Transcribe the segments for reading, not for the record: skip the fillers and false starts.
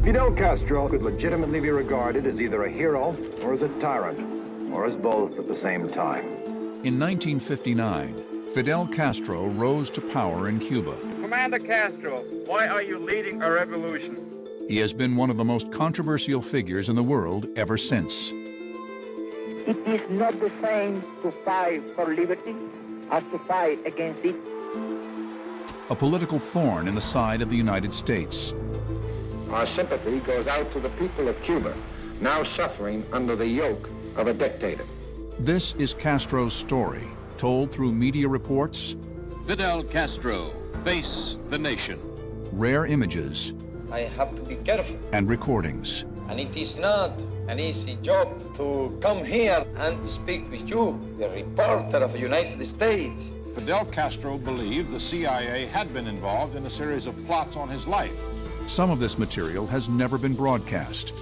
Fidel Castro could legitimately be regarded as either a hero or as a tyrant, or as both at the same time. In 1959, Fidel Castro rose to power in Cuba. Commander Castro, why are you leading a revolution? He has been one of the most controversial figures in the world ever since. It is not the same to fight for liberty as to fight against it. A political thorn in the side of the United States. Our sympathy goes out to the people of Cuba, now suffering under the yoke of a dictator. This is Castro's story, told through media reports, Fidel Castro, face the nation. Rare images, I have to be careful. And recordings. And it is not an easy job to come here and to speak with you, the reporter of the United States. Fidel Castro believed the CIA had been involved in a series of plots on his life. Some of this material has never been broadcast.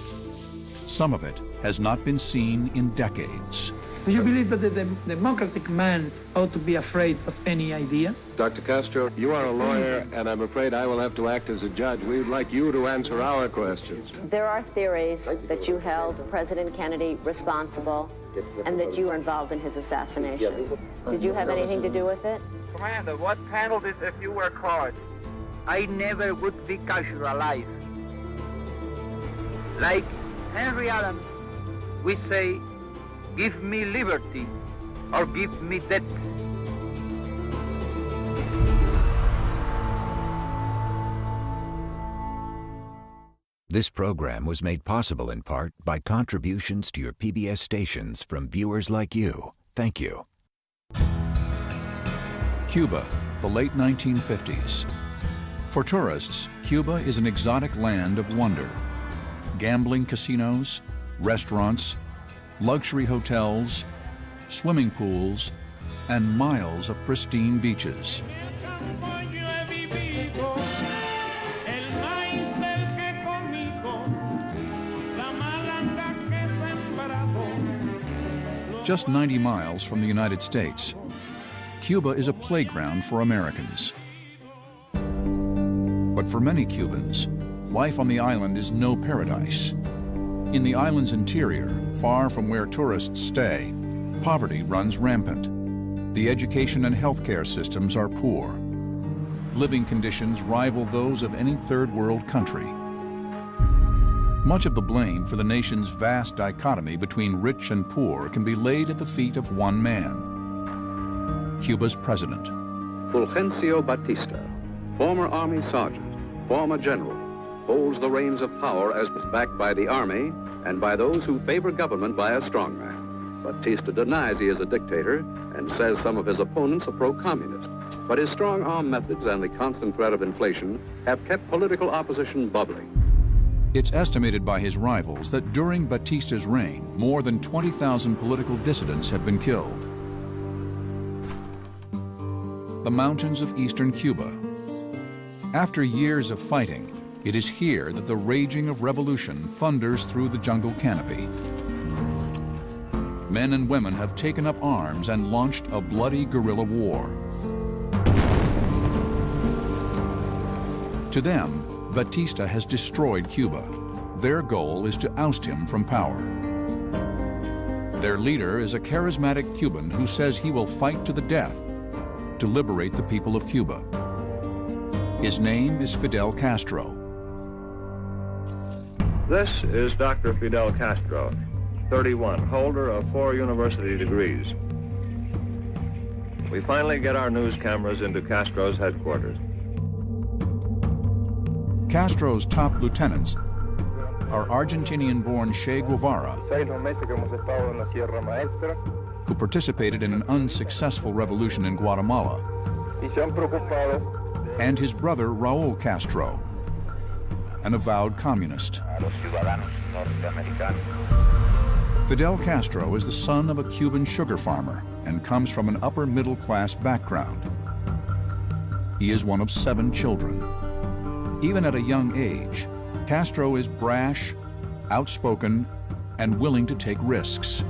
Some of it has not been seen in decades. Do you believe that the democratic man ought to be afraid of any idea? Dr. Castro, you are a lawyer, and I'm afraid I will have to act as a judge. We would like you to answer our questions. There are theories that you held President Kennedy responsible and that you were involved in his assassination. Did you have anything to do with it? Commander, what penalties if you were caught? I never would be captured alive. Like Henry Adams, we say, give me liberty or give me death. This program was made possible in part by contributions to your PBS stations from viewers like you. Thank you. Cuba, the late 1950s. For tourists, Cuba is an exotic land of wonder. Gambling casinos, restaurants, luxury hotels, swimming pools, and miles of pristine beaches. Just 90 miles from the United States, Cuba is a playground for Americans. But for many Cubans, life on the island is no paradise. In the island's interior, far from where tourists stay, poverty runs rampant. The education and healthcare systems are poor. Living conditions rival those of any third world country. Much of the blame for the nation's vast dichotomy between rich and poor can be laid at the feet of one man, Cuba's president. Fulgencio Batista, former Army sergeant, former general, holds the reins of power as backed by the Army and by those who favor government by a strongman. Batista denies he is a dictator and says some of his opponents are pro-communist. But his strong-arm methods and the constant threat of inflation have kept political opposition bubbling. It's estimated by his rivals that during Batista's reign, more than 20,000 political dissidents have been killed. The mountains of eastern Cuba. After years of fighting, it is here that the raging of revolution thunders through the jungle canopy. Men and women have taken up arms and launched a bloody guerrilla war. To them, Batista has destroyed Cuba. Their goal is to oust him from power. Their leader is a charismatic Cuban who says he will fight to the death to liberate the people of Cuba. His name is Fidel Castro. This is Dr. Fidel Castro, 31, holder of 4 university degrees. We finally get our news cameras into Castro's headquarters. Castro's top lieutenants are Argentinian-born Che Guevara, who participated in an unsuccessful revolution in Guatemala, and his brother Raul Castro, an avowed communist. Fidel Castro is the son of a Cuban sugar farmer and comes from an upper-middle-class background. He is one of 7 children. Even at a young age, Castro is brash, outspoken, and willing to take risks.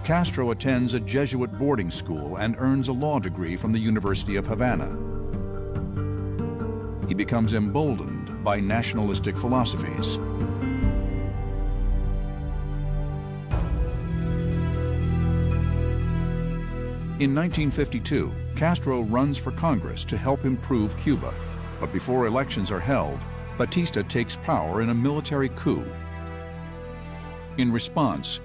Castro attends a Jesuit boarding school and earns a law degree from the University of Havana. he becomes emboldened by nationalistic philosophies. In 1952, Castro runs for Congress to help improve Cuba. But before elections are held, Batista takes power in a military coup. In response,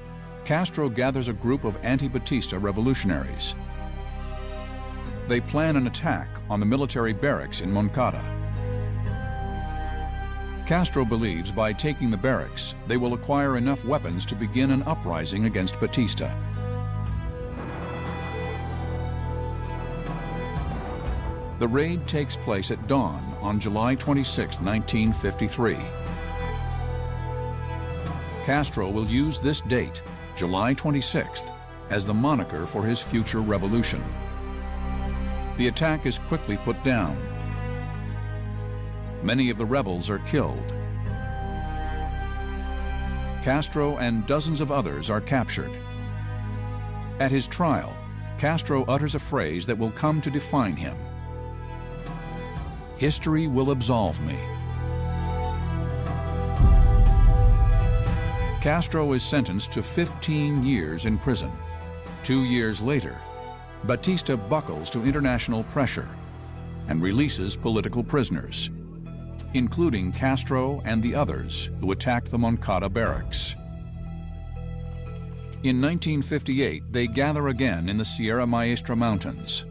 Castro gathers a group of anti-Batista revolutionaries. They plan an attack on the military barracks in Moncada. Castro believes by taking the barracks, they will acquire enough weapons to begin an uprising against Batista. The raid takes place at dawn on July 26, 1953. Castro will use this date, July 26th, as the moniker for his future revolution. The attack is quickly put down. Many of the rebels are killed. Castro and dozens of others are captured. At his trial, Castro utters a phrase that will come to define him. "History will absolve me." Castro is sentenced to 15 years in prison. 2 years later, Batista buckles to international pressure and releases political prisoners, including Castro and the others who attacked the Moncada barracks. In 1958, they gather again in the Sierra Maestra Mountains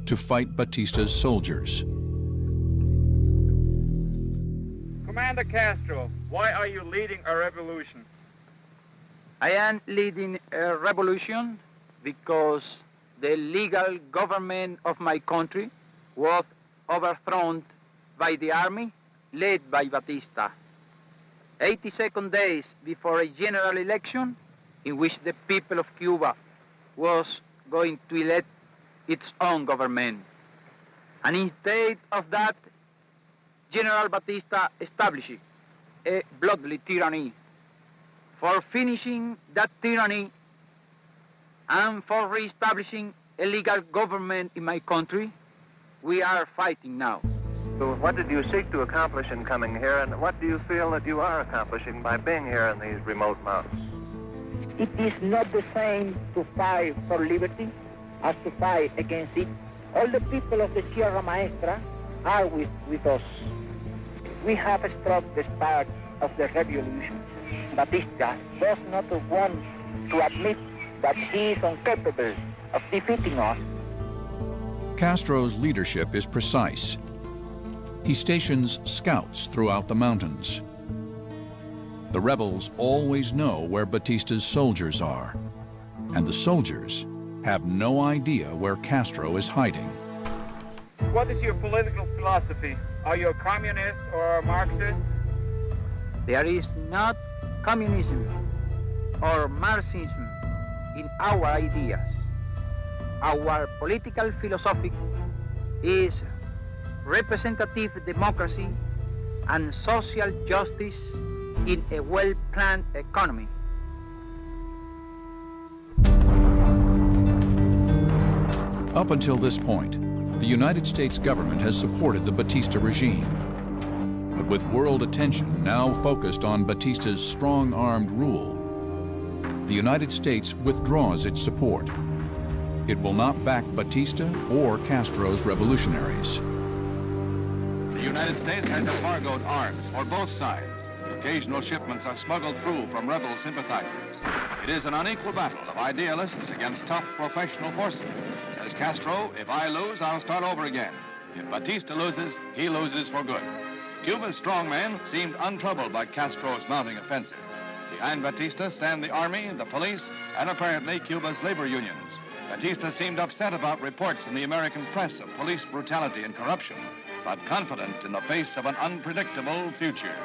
to fight Batista's soldiers. Commander Castro, why are you leading a revolution? I am leading a revolution because the legal government of my country was overthrown by the army led by Batista. 82 days before a general election in which the people of Cuba was going to elect its own government. And instead of that, General Batista established a bloody tyranny. For finishing that tyranny and for re-establishing a legal government in my country, we are fighting now. So what did you seek to accomplish in coming here, and what do you feel that you are accomplishing by being here in these remote mountains? It is not the same to fight for liberty as to fight against it. All the people of the Sierra Maestra are with us. We have struck the spark of the revolution. Batista does not want to admit that he is incapable of defeating us. Castro's leadership is precise. He stations scouts throughout the mountains. The rebels always know where Batista's soldiers are, and the soldiers have no idea where Castro is hiding. What is your political philosophy? Are you a communist or a Marxist? There is not communism or Marxism in our ideas. Our political philosophy is representative democracy and social justice in a well-planned economy. Up until this point, the United States government has supported the Batista regime. But with world attention now focused on Batista's strong-armed rule, the United States withdraws its support. It will not back Batista or Castro's revolutionaries. The United States has embargoed arms for both sides. Occasional shipments are smuggled through from rebel sympathizers. It is an unequal battle of idealists against tough professional forces. Says Castro, if I lose, I'll start over again. If Batista loses, he loses for good. Cuba's strongmen seemed untroubled by Castro's mounting offensive. Behind Batista stand the army, the police, and apparently Cuba's labor unions. Batista seemed upset about reports in the American press of police brutality and corruption, but confident in the face of an unpredictable future.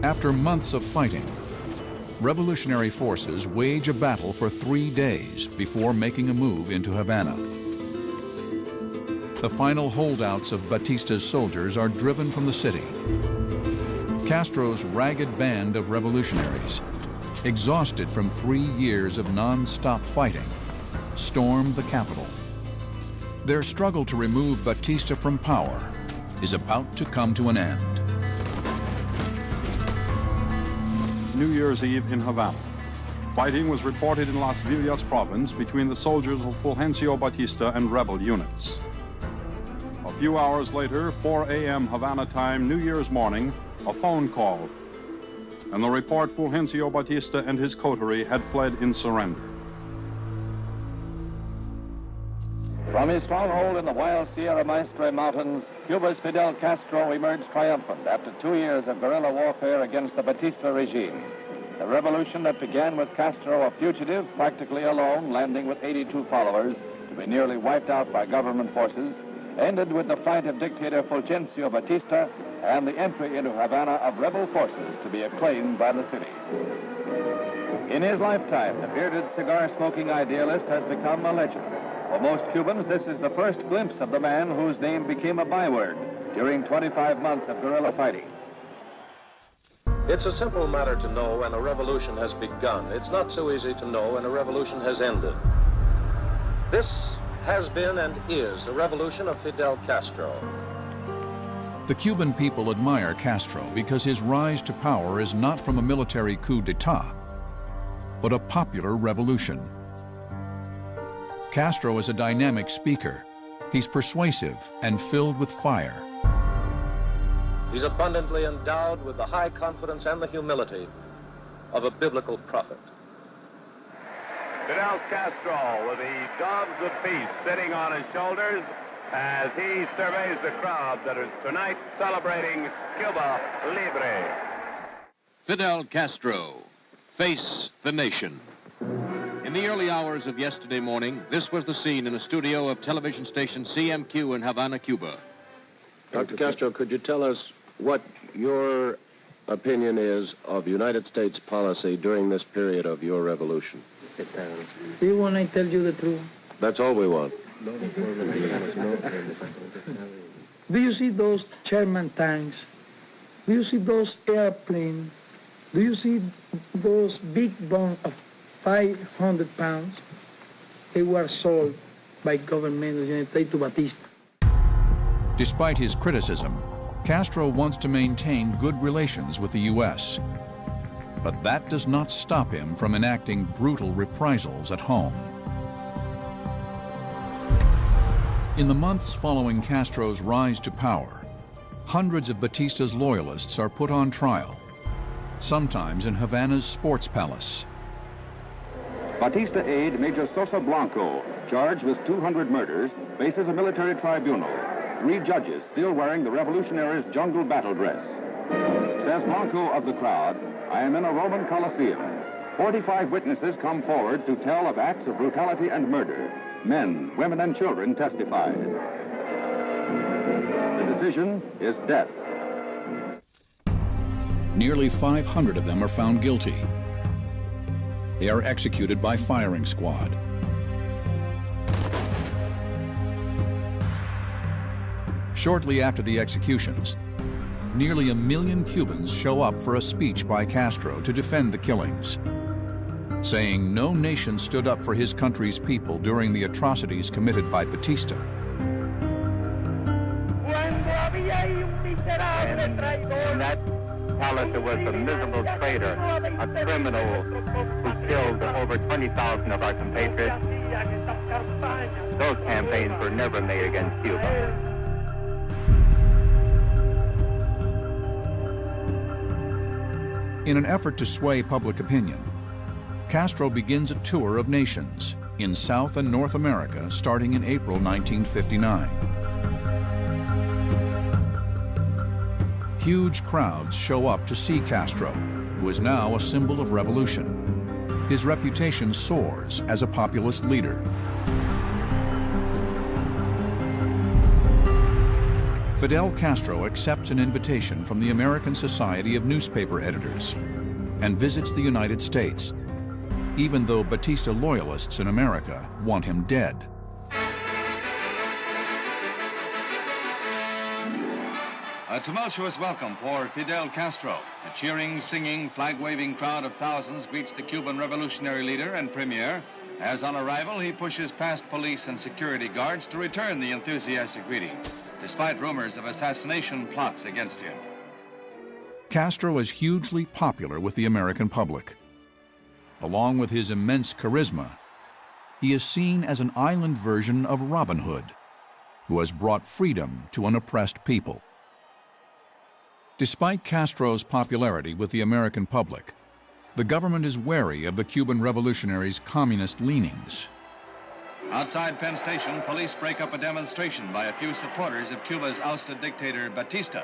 After months of fighting, revolutionary forces wage a battle for 3 days before making a move into Havana. The final holdouts of Batista's soldiers are driven from the city. Castro's ragged band of revolutionaries, exhausted from 3 years of non-stop fighting, stormed the capital. Their struggle to remove Batista from power is about to come to an end. New Year's Eve in Havana. Fighting was reported in Las Villas province between the soldiers of Fulgencio Batista and rebel units. A few hours later, 4 a.m. Havana time, New Year's morning, a phone call, and the report Fulgencio Batista and his coterie had fled in surrender. From his stronghold in the wild Sierra Maestre Mountains, Cuba's Fidel Castro emerged triumphant after 2 years of guerrilla warfare against the Batista regime. The revolution that began with Castro a fugitive, practically alone, landing with 82 followers, to be nearly wiped out by government forces, ended with the flight of dictator Fulgencio Batista and the entry into Havana of rebel forces to be acclaimed by the city. In his lifetime, the bearded cigar-smoking idealist has become a legend. For most Cubans, this is the first glimpse of the man whose name became a byword during 25 months of guerrilla fighting. It's a simple matter to know when a revolution has begun. It's not so easy to know when a revolution has ended. This has been and is the revolution of Fidel Castro. The Cuban people admire Castro because his rise to power is not from a military coup d'etat, but a popular revolution. Castro is a dynamic speaker. He's persuasive and filled with fire. He's abundantly endowed with the high confidence and the humility of a biblical prophet. Fidel Castro with the dogs of peace sitting on his shoulders as he surveys the crowd that is tonight celebrating Cuba Libre. Fidel Castro, face the nation. In the early hours of yesterday morning, this was the scene in a studio of television station CMQ in Havana, Cuba. Dr. Castro, could you tell us what your opinion is of United States policy during this period of your revolution? Do you want to tell you the truth? That's all we want. Do you see those Sherman tanks? Do you see those airplanes? Do you see those big bombs of 500 pounds? They were sold by government of the United States to Batista. Despite his criticism, Castro wants to maintain good relations with the U.S., but that does not stop him from enacting brutal reprisals at home. In the months following Castro's rise to power, hundreds of Batista's loyalists are put on trial, sometimes in Havana's sports palace. Batista aide Major Sosa Blanco, charged with 200 murders, faces a military tribunal. 3 judges still wearing the revolutionaries' jungle battle dress. Says Blanco of the crowd, I am in a Roman Colosseum. 45 witnesses come forward to tell of acts of brutality and murder. Men, women, and children testified. The decision is death. Nearly 500 of them are found guilty. They are executed by firing squad. Shortly after the executions, nearly 1 million Cubans show up for a speech by Castro to defend the killings, saying no nation stood up for his country's people during the atrocities committed by Batista. In that palace, there was a miserable traitor, a criminal who killed over 20,000 of our compatriots. Those campaigns were never made against Cuba. In an effort to sway public opinion, Castro begins a tour of nations in South and North America starting in April 1959. Huge crowds show up to see Castro, who is now a symbol of revolution. His reputation soars as a populist leader. Fidel Castro accepts an invitation from the American Society of Newspaper Editors and visits the United States, even though Batista loyalists in America want him dead. A tumultuous welcome for Fidel Castro. A cheering, singing, flag-waving crowd of thousands greets the Cuban revolutionary leader and premier as on arrival he pushes past police and security guards to return the enthusiastic greeting, despite rumors of assassination plots against him. Castro is hugely popular with the American public. Along with his immense charisma, he is seen as an island version of Robin Hood, who has brought freedom to an oppressed people. Despite Castro's popularity with the American public, the government is wary of the Cuban revolutionaries' communist leanings. Outside Penn Station, police break up a demonstration by a few supporters of Cuba's ousted dictator Batista,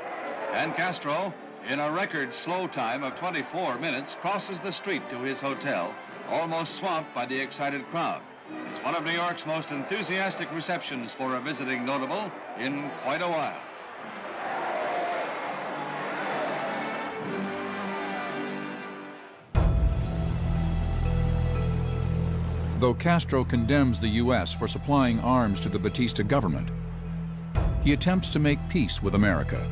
and Castro, in a record slow time of 24 minutes, crosses the street to his hotel, almost swamped by the excited crowd. It's one of New York's most enthusiastic receptions for a visiting notable in quite a while. Though Castro condemns the U.S. for supplying arms to the Batista government, he attempts to make peace with America.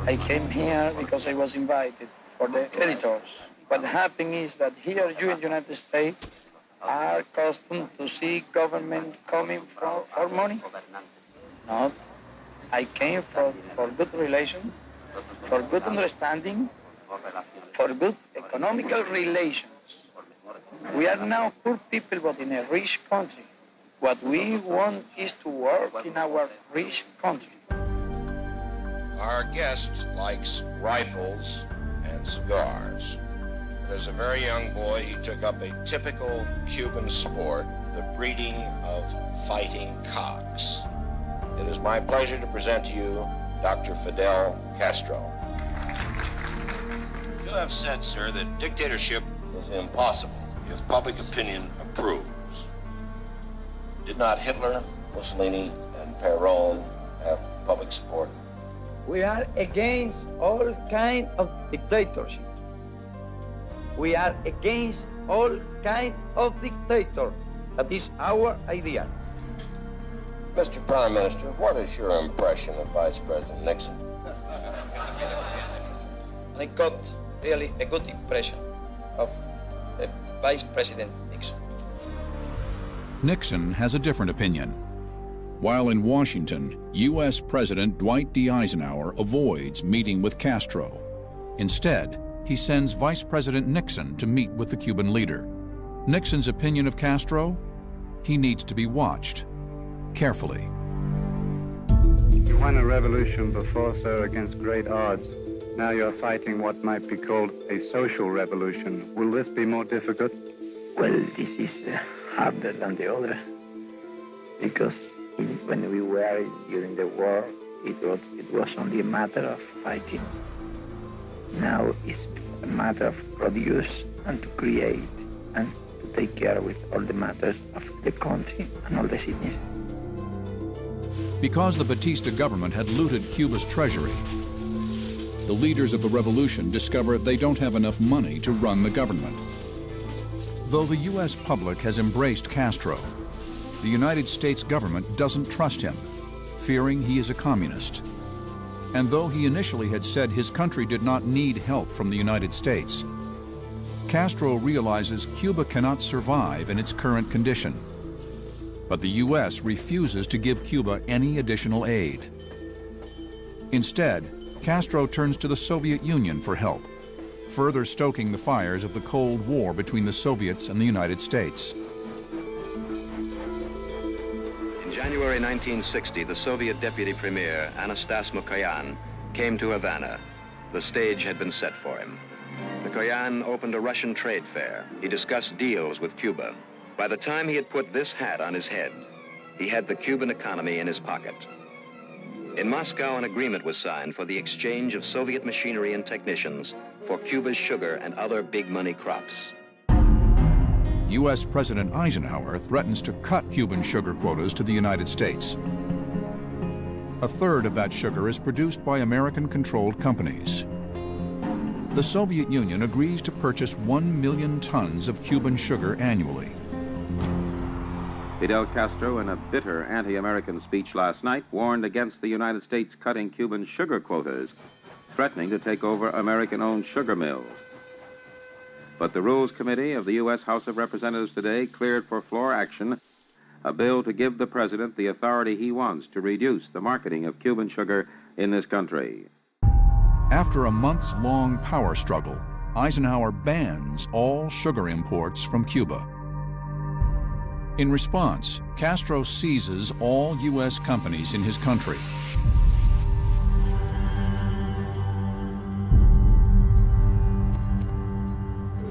I came here because I was invited for the editors. What happened is that here you in the United States are accustomed to see government coming for money. No, I came for good relations, for good understanding, for good economical relations. We are now poor people, but in a rich country. What we want is to work in our rich country. Our guest likes rifles and cigars. But as a very young boy, he took up a typical Cuban sport, the breeding of fighting cocks. It is my pleasure to present to you Dr. Fidel Castro. You have said, sir, that dictatorship is impossible if public opinion approves. Did not Hitler, Mussolini, and Perón have public support? We are against all kind of dictatorship. We are against all kind of dictator. That is our idea. Mr. Prime Minister, what is your impression of Vice President Nixon? I got really a good impression of Vice President Nixon. Nixon has a different opinion. While in Washington, U.S. President Dwight D. Eisenhower avoids meeting with Castro. Instead, he sends Vice President Nixon to meet with the Cuban leader. Nixon's opinion of Castro? He needs to be watched carefully. You won a revolution before, sir, against great odds. Now you're fighting what might be called a social revolution. Will this be more difficult? Well, this is harder than the other, because when we were during the war, it was only a matter of fighting. Now it's a matter of produce and to create and to take care with all the matters of the country and all the citizens. Because the Batista government had looted Cuba's treasury, the leaders of the revolution discover they don't have enough money to run the government. Though the U.S. public has embraced Castro, the United States government doesn't trust him, fearing he is a communist. And though he initially had said his country did not need help from the United States, Castro realizes Cuba cannot survive in its current condition. But the U.S. refuses to give Cuba any additional aid. Instead, Castro turns to the Soviet Union for help, further stoking the fires of the Cold War between the Soviets and the United States. In January 1960, the Soviet Deputy Premier, Anastas Mikoyan, came to Havana. The stage had been set for him. Mikoyan opened a Russian trade fair. He discussed deals with Cuba. By the time he had put this hat on his head, he had the Cuban economy in his pocket. In Moscow, an agreement was signed for the exchange of Soviet machinery and technicians for Cuba's sugar and other big money crops. U.S. President Eisenhower threatens to cut Cuban sugar quotas to the United States. A third of that sugar is produced by American-controlled companies. The Soviet Union agrees to purchase 1 million tons of Cuban sugar annually. Fidel Castro, in a bitter anti-American speech last night, warned against the United States cutting Cuban sugar quotas, threatening to take over American-owned sugar mills. But the Rules Committee of the U.S. House of Representatives today cleared for floor action a bill to give the president the authority he wants to reduce the marketing of Cuban sugar in this country. After a months-long power struggle, Eisenhower bans all sugar imports from Cuba. In response, Castro seizes all U.S. companies in his country.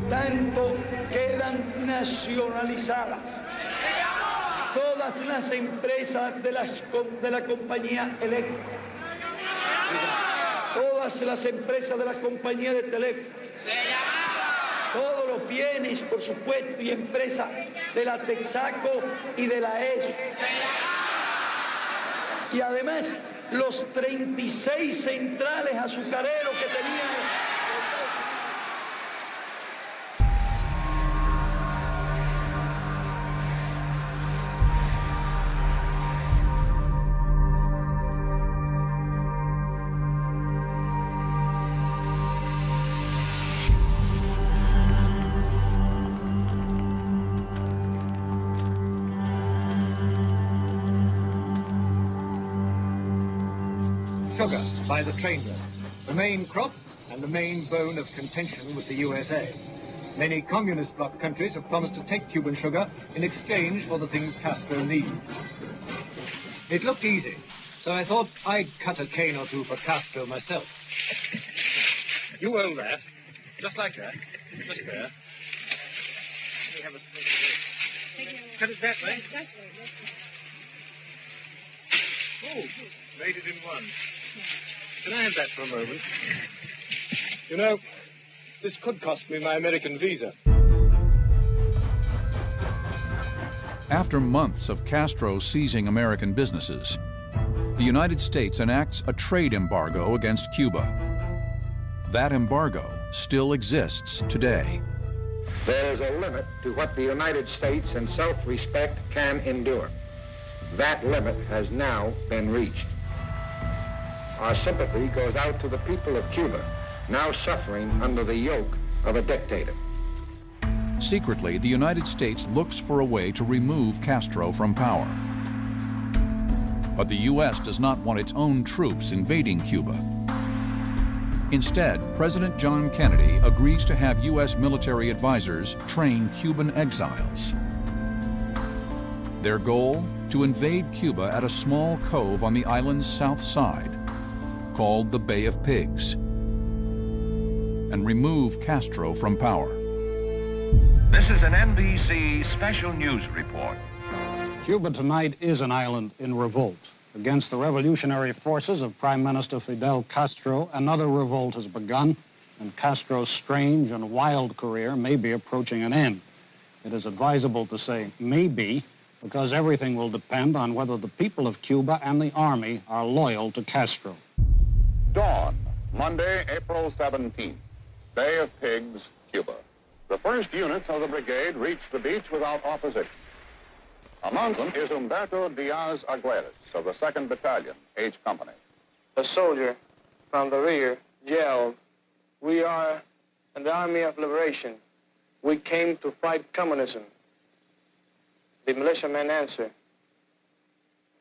Tanto quedan nacionalizadas todas las empresas de la compañía eléctrica, todas las empresas de la compañía de teléfono, todos los bienes, por supuesto, y empresas de la Texaco y de la ESO. Y además, los 36 centrales azucareros que tenían. Sugar by the trainload, the main crop and the main bone of contention with the USA. Many communist bloc countries have promised to take Cuban sugar in exchange for the things Castro needs. It looked easy, so I thought I'd cut a cane or two for Castro myself. You hold that, just like that, just there. Let me have a cut it that way. Oh, made it in one. Can I have that for a moment? You know, this could cost me my American visa. After months of Castro seizing American businesses, the United States enacts a trade embargo against Cuba. That embargo still exists today. There is a limit to what the United States in self-respect can endure. That limit has now been reached. Our sympathy goes out to the people of Cuba, now suffering under the yoke of a dictator. Secretly, the United States looks for a way to remove Castro from power. But the U.S. does not want its own troops invading Cuba. Instead, President John Kennedy agrees to have U.S. military advisors train Cuban exiles. Their goal? To invade Cuba at a small cove on the island's south side, called the Bay of Pigs, and remove Castro from power. This is an NBC special news report. Cuba tonight is an island in revolt. Against the revolutionary forces of Prime Minister Fidel Castro, another revolt has begun, and Castro's strange and wild career may be approaching an end. It is advisable to say maybe, because everything will depend on whether the people of Cuba and the army are loyal to Castro. Dawn, Monday, April 17th, Bay of Pigs, Cuba. The first units of the brigade reached the beach without opposition. Among them is Humberto Diaz Aguirre of the 2nd Battalion, H Company. A soldier from the rear yelled, "We are an army of liberation. We came to fight communism." The militiamen answered,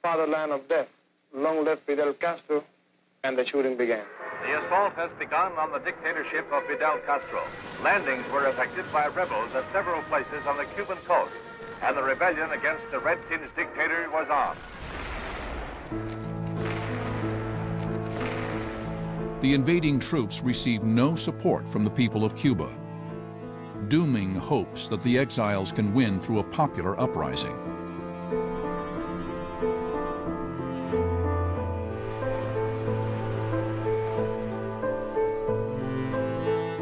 "Fatherland of death, long live Fidel Castro," and the shooting began. The assault has begun on the dictatorship of Fidel Castro. Landings were effected by rebels at several places on the Cuban coast, and the rebellion against the red-tinged dictator was on. The invading troops receive no support from the people of Cuba, dooming hopes that the exiles can win through a popular uprising.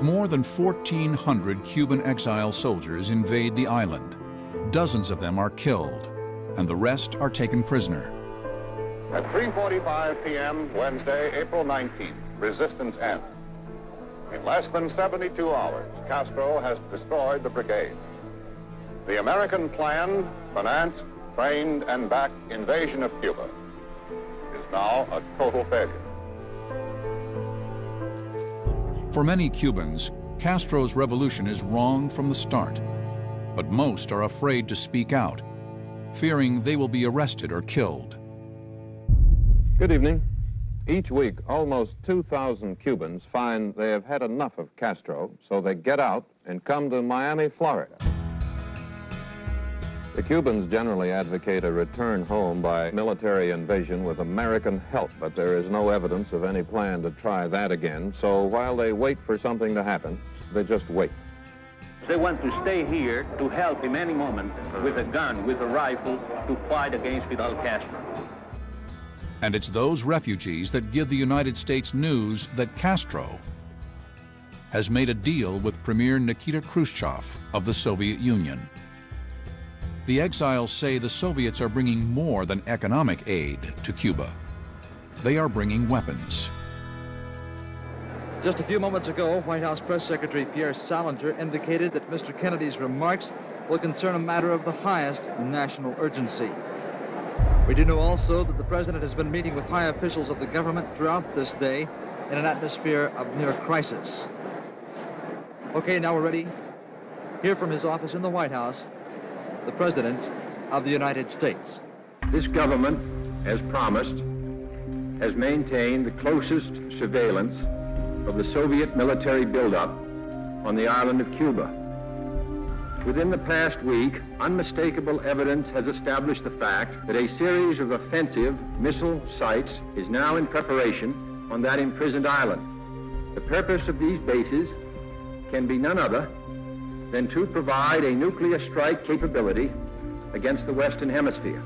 More than 1,400 Cuban exile soldiers invade the island. Dozens of them are killed, and the rest are taken prisoner. At 3:45 p.m. Wednesday, April 19th, resistance ends. In less than 72 hours, Castro has destroyed the brigade. The American planned, financed, trained, and backed invasion of Cuba is now a total failure. For many Cubans, Castro's revolution is wrong from the start, but most are afraid to speak out, fearing they will be arrested or killed. Good evening. Each week, almost 2,000 Cubans find they have had enough of Castro, so they get out and come to Miami, Florida. The Cubans generally advocate a return home by military invasion with American help, but there is no evidence of any plan to try that again. So while they wait for something to happen, they just wait. They want to stay here to help in any moment with a gun, with a rifle, to fight against Fidel Castro. And it's those refugees that give the United States news that Castro has made a deal with Premier Nikita Khrushchev of the Soviet Union. The exiles say the Soviets are bringing more than economic aid to Cuba. They are bringing weapons. Just a few moments ago, White House Press Secretary Pierre Salinger indicated that Mr. Kennedy's remarks will concern a matter of the highest national urgency. We do know also that the President has been meeting with high officials of the government throughout this day in an atmosphere of near crisis. Okay, now we're ready. Hear from his office in the White House, the President of the United States. This government, as promised, has maintained the closest surveillance of the Soviet military buildup on the island of Cuba. Within the past week, unmistakable evidence has established the fact that a series of offensive missile sites is now in preparation on that imprisoned island. The purpose of these bases can be none other than to provide a nuclear strike capability against the Western Hemisphere.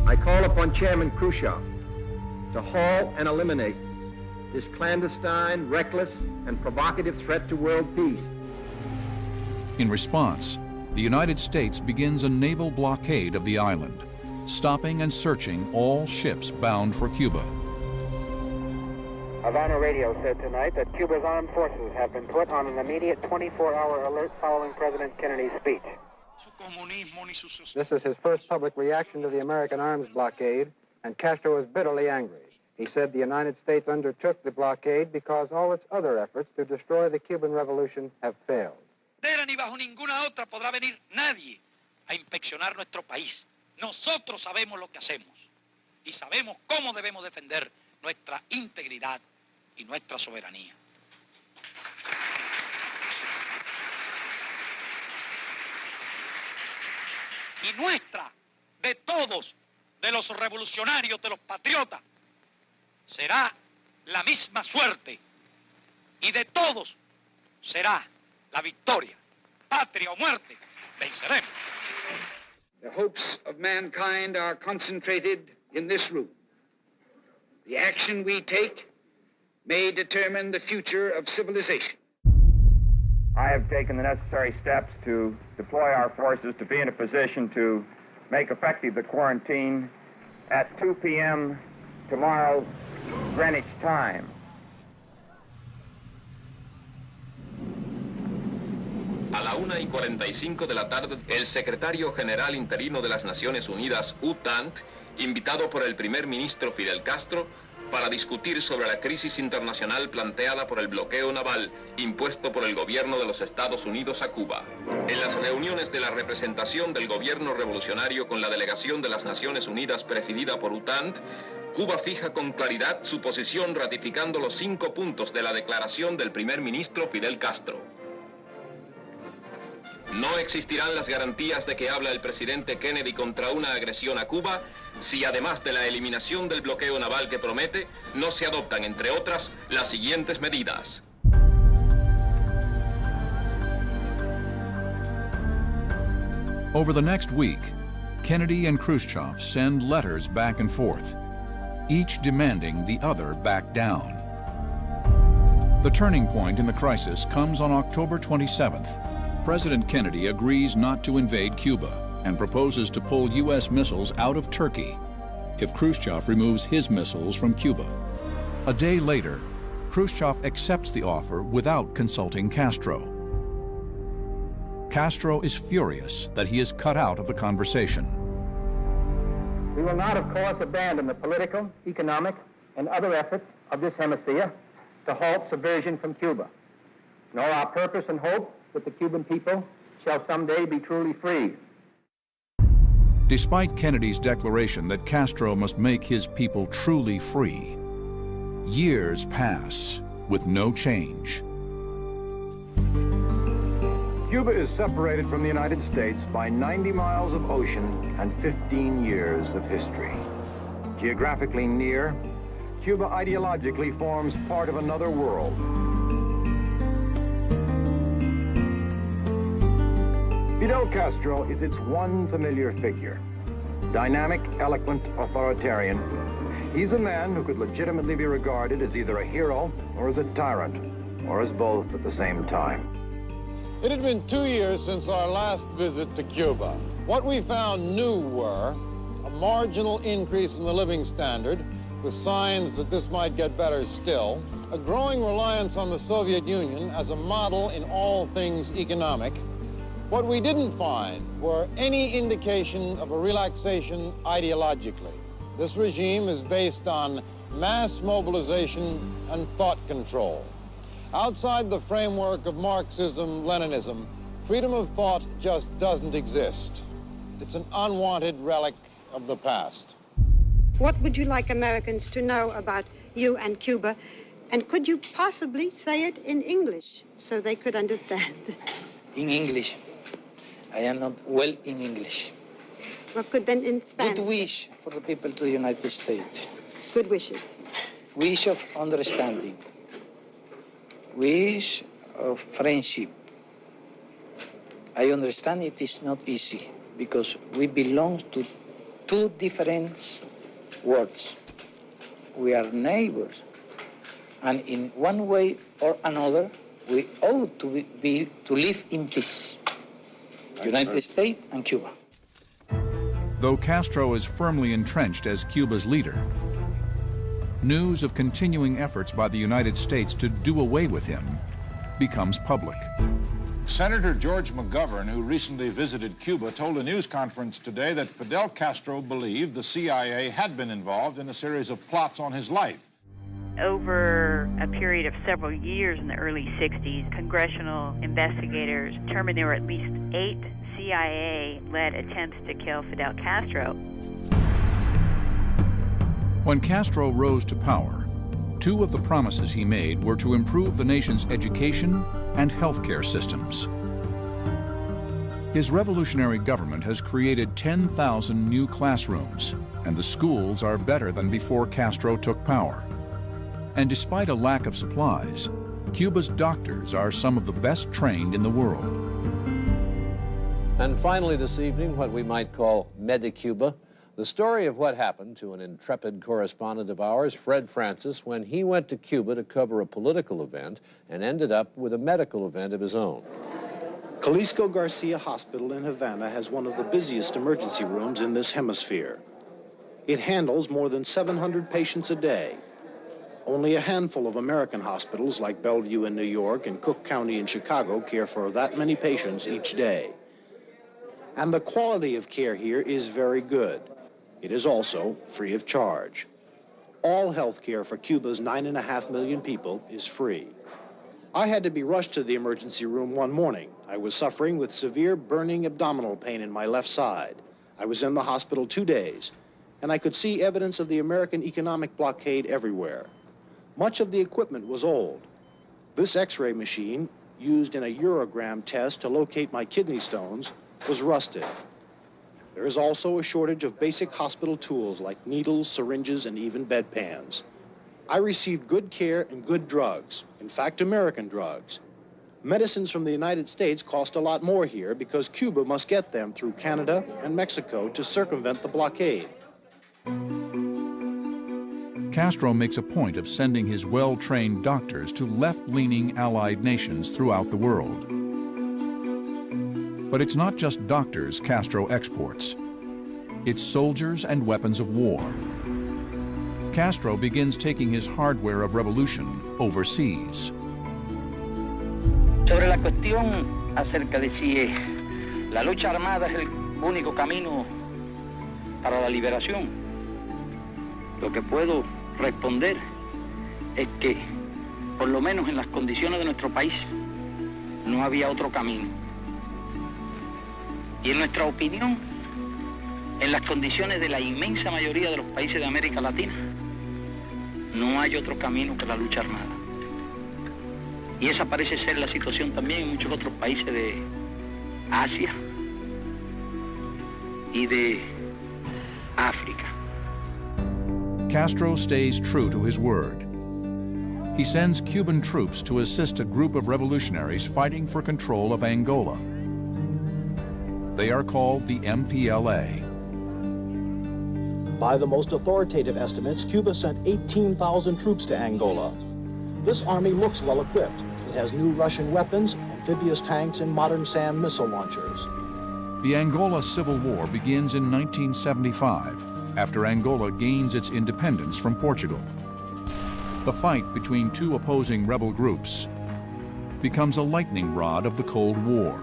I call upon Chairman Khrushchev to halt and eliminate this clandestine, reckless, and provocative threat to world peace. In response, the United States begins a naval blockade of the island, stopping and searching all ships bound for Cuba. Havana radio said tonight that Cuba's armed forces have been put on an immediate 24-hour alert following President Kennedy's speech. This is his first public reaction to the American arms blockade, and Castro is bitterly angry. He said the United States undertook the blockade because all its other efforts to destroy the Cuban Revolution have failed. Ni bajo ninguna otra podrá venir nadie a inspeccionar nuestro país. Nosotros sabemos lo que hacemos y sabemos cómo debemos defender nuestra integridad y nuestra soberanía. Y nuestra, de todos, de los revolucionarios, de los patriotas, será la misma suerte. Y de todos será la victoria. Patria o muerte, venceremos. The hopes of mankind are concentrated in this room. The action we take may determine the future of civilization. I have taken the necessary steps to deploy our forces to be in a position to make effective the quarantine at 2 p.m. tomorrow, Greenwich time. A la 1:45 de la tarde, el secretario general interino de las Naciones Unidas, UTANT, invitado por el primer ministro Fidel Castro, para discutir sobre la crisis internacional planteada por el bloqueo naval impuesto por el gobierno de los Estados Unidos a Cuba. En las reuniones de la representación del gobierno revolucionario con la delegación de las Naciones Unidas presidida por UTANT, Cuba fija con claridad su posición ratificando los 5 puntos de la declaración del primer ministro Fidel Castro. No existirán las garantías de que habla el presidente Kennedy contra una agresión a Cuba si, además de la eliminación del bloqueo naval que promete, no se adoptan, entre otras, las siguientes medidas. Over the next week, Kennedy and Khrushchev send letters back and forth, each demanding the other back down. The turning point in the crisis comes on October 27th. President Kennedy agrees not to invade Cuba and proposes to pull U.S. missiles out of Turkey if Khrushchev removes his missiles from Cuba. A day later, Khrushchev accepts the offer without consulting Castro. Castro is furious that he is cut out of the conversation. We will not, of course, abandon the political, economic, and other efforts of this hemisphere to halt subversion from Cuba, nor our purpose and hope that the Cuban people shall someday be truly free. Despite Kennedy's declaration that Castro must make his people truly free, years pass with no change. Cuba is separated from the United States by 90 miles of ocean and 15 years of history. Geographically near, Cuba ideologically forms part of another world. Fidel Castro is its one familiar figure. Dynamic, eloquent, authoritarian. He's a man who could legitimately be regarded as either a hero or as a tyrant, or as both at the same time. It had been 2 years since our last visit to Cuba. What we found new were a marginal increase in the living standard, with signs that this might get better still, a growing reliance on the Soviet Union as a model in all things economic. What we didn't find were any indication of a relaxation ideologically. This regime is based on mass mobilization and thought control. Outside the framework of Marxism, Leninism, freedom of thought just doesn't exist. It's an unwanted relic of the past. What would you like Americans to know about you and Cuba? And could you possibly say it in English so they could understand? In English. I am not well in English. What could then in Spanish? Good wish for the people to the United States. Good wishes. Wish of understanding. Wish of friendship. I understand it is not easy because we belong to two different worlds. We are neighbors, and in one way or another, we ought to live in peace. United States and Cuba. Though Castro is firmly entrenched as Cuba's leader, news of continuing efforts by the United States to do away with him becomes public. Senator George McGovern, who recently visited Cuba, told a news conference today that Fidel Castro believed the CIA had been involved in a series of plots on his life. Over a period of several years in the early 60s, congressional investigators determined there were at least 8 CIA-led attempts to kill Fidel Castro. When Castro rose to power, 2 of the promises he made were to improve the nation's education and healthcare systems. His revolutionary government has created 10,000 new classrooms, and the schools are better than before Castro took power. And despite a lack of supplies, Cuba's doctors are some of the best trained in the world. And finally this evening, what we might call Medi-Cuba, the story of what happened to an intrepid correspondent of ours, Fred Francis, when he went to Cuba to cover a political event and ended up with a medical event of his own. Jalisco Garcia Hospital in Havana has one of the busiest emergency rooms in this hemisphere. It handles more than 700 patients a day. Only a handful of American hospitals like Bellevue in New York and Cook County in Chicago care for that many patients each day. And the quality of care here is very good. It is also free of charge. All health care for Cuba's 9.5 million people is free. I had to be rushed to the emergency room one morning. I was suffering with severe burning abdominal pain in my left side. I was in the hospital 2 days, and I could see evidence of the American economic blockade everywhere. Much of the equipment was old. This X-ray machine, used in a urogram test to locate my kidney stones, was rusted. There is also a shortage of basic hospital tools like needles, syringes, and even bedpans. I received good care and good drugs, in fact, American drugs. Medicines from the United States cost a lot more here because Cuba must get them through Canada and Mexico to circumvent the blockade. Castro makes a point of sending his well-trained doctors to left-leaning Allied nations throughout the world. But it's not just doctors Castro exports. It's soldiers and weapons of war. Castro begins taking his hardware of revolution overseas. Sobre la cuestión acerca de si la lucha armada es el único camino para la liberación, lo que puedo responder es que por lo menos en las condiciones de nuestro país, no había otro camino. Y en nuestra opinión, en las condiciones de la inmensa mayoría de los países de América Latina, no hay otro camino que la lucha armada. Y esa parece ser la situación también en muchos otros países de Asia y de África. Castro stays true to his word. He sends Cuban troops to assist a group of revolutionaries fighting for control of Angola. They are called the MPLA. By the most authoritative estimates, Cuba sent 18,000 troops to Angola. This army looks well equipped. It has new Russian weapons, amphibious tanks, and modern SAM missile launchers. The Angola Civil War begins in 1975, after Angola gains its independence from Portugal. The fight between two opposing rebel groups becomes a lightning rod of the Cold War.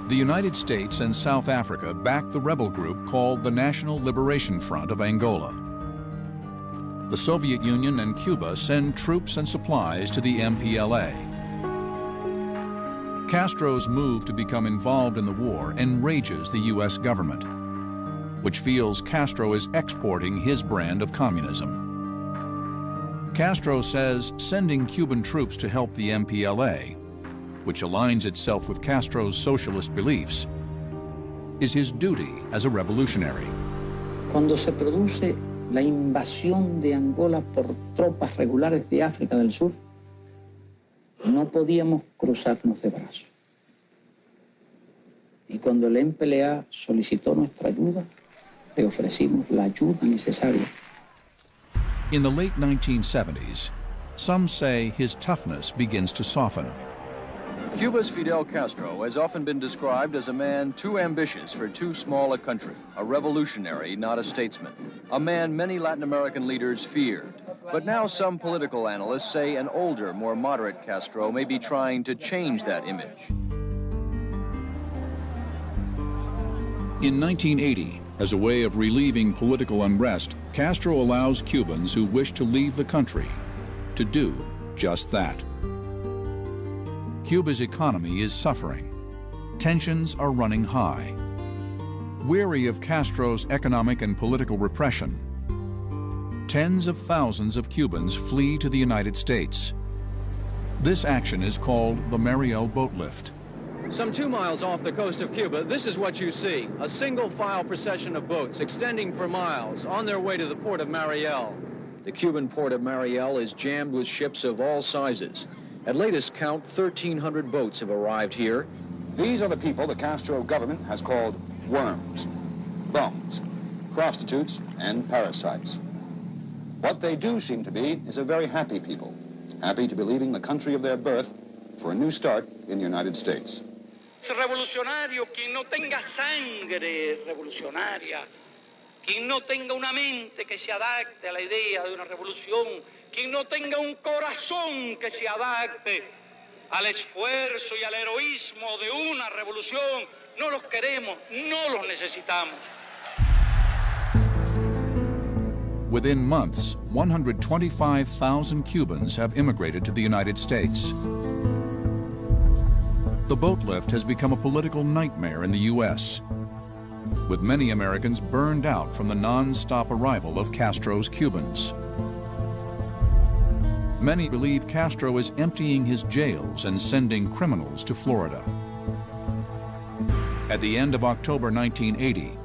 The United States and South Africa backed the rebel group called the National Liberation Front of Angola. The Soviet Union and Cuba send troops and supplies to the MPLA. Castro's move to become involved in the war enrages the U.S. government, which feels Castro is exporting his brand of communism. Castro says sending Cuban troops to help the MPLA, which aligns itself with Castro's socialist beliefs, is his duty as a revolutionary. Cuando se produce la invasión de Angola por tropas regulares de África del Sur, no podíamos cruzarnos de brazos. Y cuando el MPLA solicitó nuestra ayuda, le ofrecimos la ayuda necesaria. In the late 1970s, some say his toughness begins to soften. Cuba's Fidel Castro has often been described as a man too ambitious for too small a country, a revolutionary, not a statesman, a man many Latin American leaders feared. But now some political analysts say an older, more moderate Castro may be trying to change that image. In 1980, as a way of relieving political unrest, Castro allows Cubans who wish to leave the country to do just that. Cuba's economy is suffering. Tensions are running high. Weary of Castro's economic and political repression, tens of thousands of Cubans flee to the United States. This action is called the Mariel Boat Lift. Some 2 miles off the coast of Cuba, this is what you see, a single-file procession of boats extending for miles on their way to the port of Mariel. The Cuban port of Mariel is jammed with ships of all sizes. At latest count, 1,300 boats have arrived here. These are the people the Castro government has called worms, bums, prostitutes, and parasites. What they do seem to be is a very happy people, happy to be leaving the country of their birth for a new start in the United States. Revolucionario, quien no tenga sangre revolucionaria, quien no tenga una mente que se adapte a la idea de una revolución, quien no tenga un corazón que se adapte al esfuerzo y al heroísmo de una revolución, no los queremos, no los necesitamos. Within months, 125,000 Cubans have immigrated to the United States. The boat lift has become a political nightmare in the U.S., with many Americans burned out from the non-stop arrival of Castro's Cubans. Many believe Castro is emptying his jails and sending criminals to Florida. At the end of October 1980,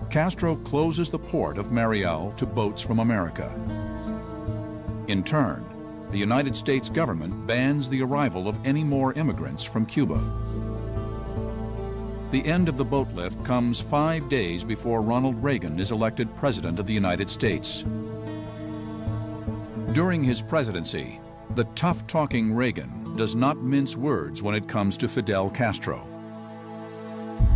Castro closes the port of Mariel to boats from America. In turn, the United States government bans the arrival of any more immigrants from Cuba. The end of the boat lift comes 5 days before Ronald Reagan is elected President of the United States. During his presidency, the tough-talking Reagan does not mince words when it comes to Fidel Castro.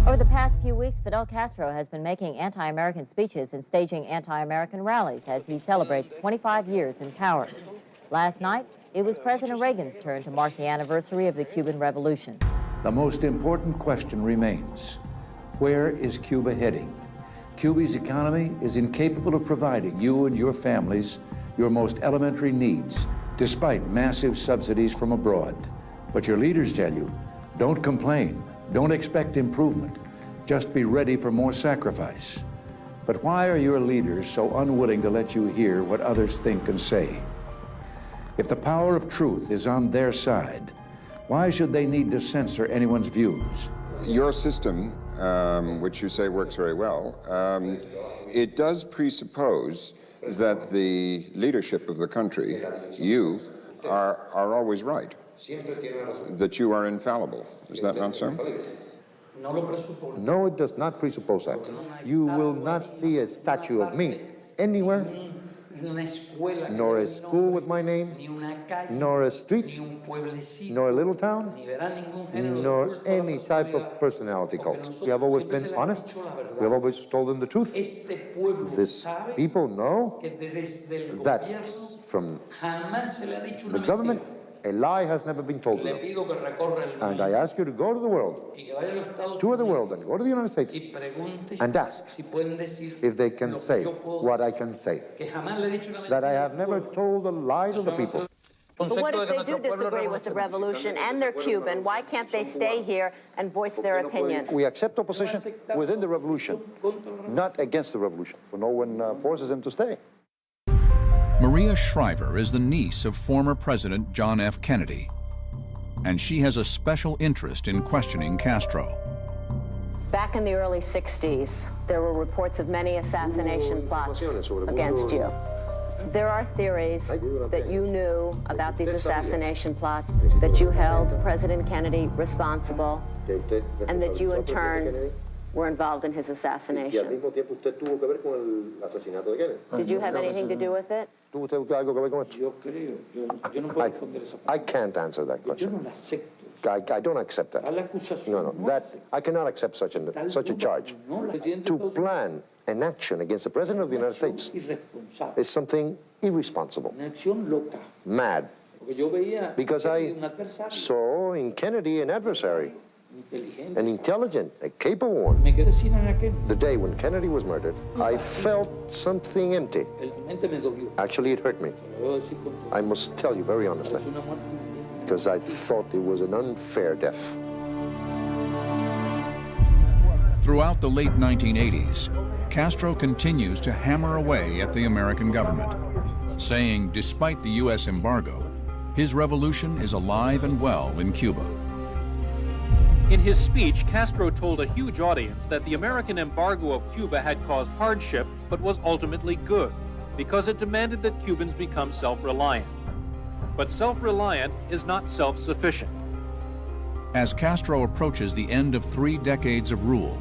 Over the past few weeks, Fidel Castro has been making anti-American speeches and staging anti-American rallies as he celebrates 25 years in power. Last night, it was President Reagan's turn to mark the anniversary of the Cuban Revolution. The most important question remains, where is Cuba heading? Cuba's economy is incapable of providing you and your families your most elementary needs to despite massive subsidies from abroad. But your leaders tell you, don't complain, don't expect improvement, just be ready for more sacrifice. But why are your leaders so unwilling to let you hear what others think and say? If the power of truth is on their side, why should they need to censor anyone's views? Your system, which you say works very well, it does presuppose that the leadership of the country, you, are always right, that you are infallible. Is that not so? No, it does not presuppose that. You will not see a statue of me anywhere, nor a school with my name, nor a street, nor a little town, nor any type of personality cult. We have always been honest. We have always told them the truth. This people know that from the government, a lie has never been told to them. And I ask you to go to the world, tour the world, and go to the United States and ask if they can say what I can say, that I have never told a lie to the people. But what if they do disagree with the revolution and they're Cuban? Why can't they stay here and voice their opinion? We accept opposition within the revolution, not against the revolution. No one forces them to stay. Maria Shriver is the niece of former President John F. Kennedy, and she has a special interest in questioning Castro. Back in the early 60s, there were reports of many assassination plots against you. There are theories that you knew about these assassination plots, that you held President Kennedy responsible, and that you, in turn, were involved in his assassination. Did you have anything to do with it? I can't answer that question. I don't accept that. No, that I cannot accept such a charge. To plan an action against the President of the United States is something irresponsible, mad, because I saw in Kennedy an adversary, an intelligent, a capable one. The day when Kennedy was murdered, I felt something empty. Actually, it hurt me. I must tell you very honestly, because I thought it was an unfair death. Throughout the late 1980s, Castro continues to hammer away at the American government, saying despite the U.S. embargo, his revolution is alive and well in Cuba. In his speech, Castro told a huge audience that the American embargo of Cuba had caused hardship, but was ultimately good, because it demanded that Cubans become self-reliant. But self-reliant is not self-sufficient. As Castro approaches the end of 3 decades of rule,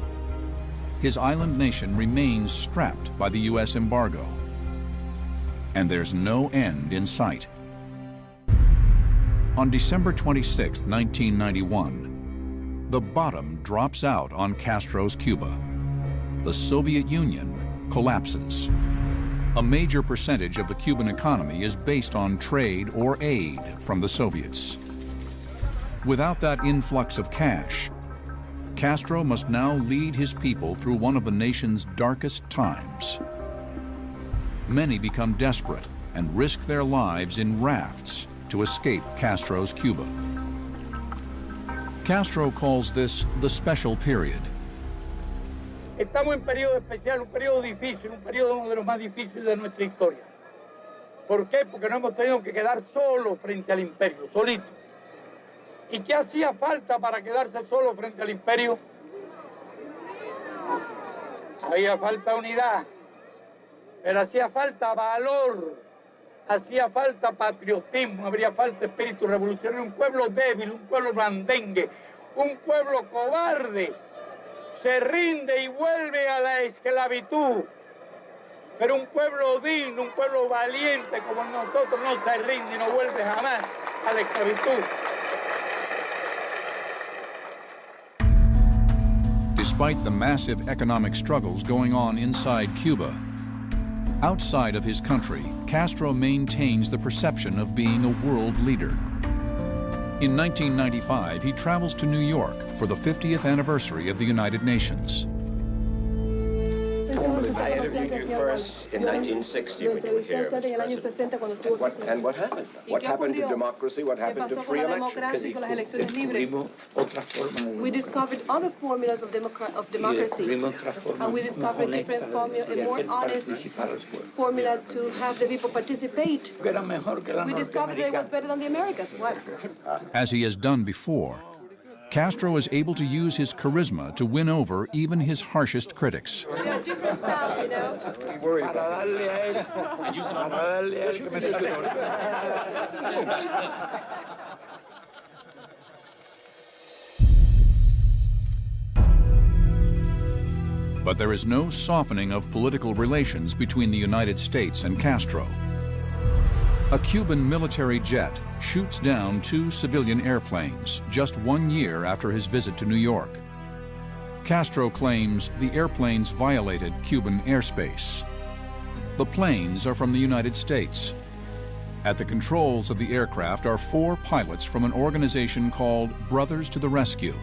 his island nation remains strapped by the U.S. embargo. And there's no end in sight. On December 26, 1991, the bottom drops out on Castro's Cuba. The Soviet Union collapses. A major percentage of the Cuban economy is based on trade or aid from the Soviets. Without that influx of cash, Castro must now lead his people through one of the nation's darkest times. Many become desperate and risk their lives in rafts to escape Castro's Cuba. Castro calls this the special period. Estamos en periodo especial, un periodo difícil, un periodo uno de los más difíciles de nuestra historia. ¿Por qué? Porque no hemos tenido que quedar solos frente al imperio, solitos. ¿Y qué hacía falta para quedarse solo frente al imperio? Había falta unidad, pero hacía falta valor, hacía falta patriotismo, habría falta espíritu revolucionario. Un pueblo débil, un pueblo blandengue, un pueblo cobarde se rinde y vuelve a la esclavitud. Pero un pueblo digno, un pueblo valiente como nosotros no se rinde y no vuelve jamás a la esclavitud. Despite the massive economic struggles going on inside Cuba, outside of his country, Castro maintains the perception of being a world leader. In 1995, he travels to New York for the 50th anniversary of the United Nations. I interviewed you first in 1960 when you were here, Mr. President. And what happened? What happened to democracy? What happened to free elections? We discovered other formulas of democracy, and we discovered different formula, a more honest formula to have the people participate. We discovered that it was better than the Americans. What? As he has done before, Castro is able to use his charisma to win over even his harshest critics. Yeah, different styles, you know. But there is no softening of political relations between the United States and Castro. A Cuban military jet shoots down 2 civilian airplanes just 1 year after his visit to New York. Castro claims the airplanes violated Cuban airspace. The planes are from the United States. At the controls of the aircraft are 4 pilots from an organization called Brothers to the Rescue.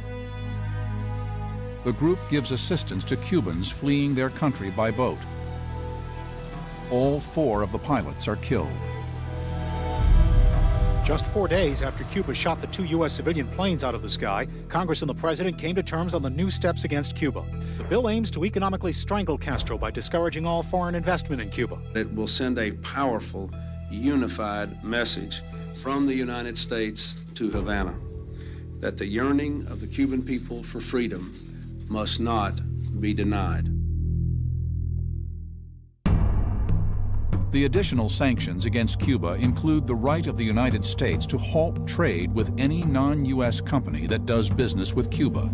The group gives assistance to Cubans fleeing their country by boat. All 4 of the pilots are killed. Just 4 days after Cuba shot the 2 U.S. civilian planes out of the sky, Congress and the president came to terms on the new steps against Cuba. The bill aims to economically strangle Castro by discouraging all foreign investment in Cuba. It will send a powerful, unified message from the United States to Havana that the yearning of the Cuban people for freedom must not be denied. The additional sanctions against Cuba include the right of the United States to halt trade with any non-U.S. company that does business with Cuba,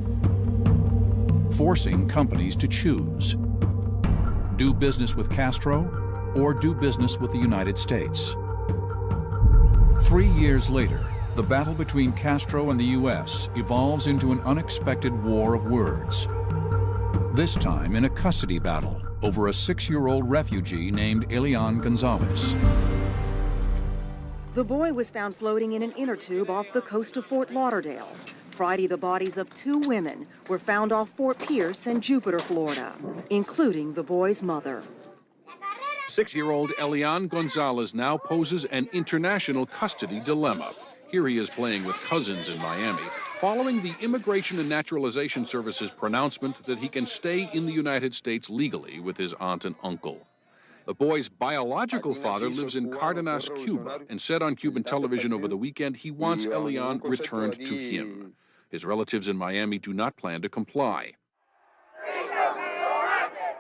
forcing companies to choose: do business with Castro or do business with the United States. 3 years later, the battle between Castro and the U.S. evolves into an unexpected war of words, this time in a custody battle over a 6-year-old refugee named Elian Gonzalez. The boy was found floating in an inner tube off the coast of Fort Lauderdale. Friday, the bodies of 2 women were found off Fort Pierce in Jupiter, Florida, including the boy's mother. 6-year-old Elian Gonzalez now poses an international custody dilemma. Here he is playing with cousins in Miami, following the Immigration and Naturalization Service's pronouncement that he can stay in the United States legally with his aunt and uncle. The boy's biological father lives in Cardenas, Cuba, and said on Cuban television over the weekend he wants Elian returned to him. His relatives in Miami do not plan to comply.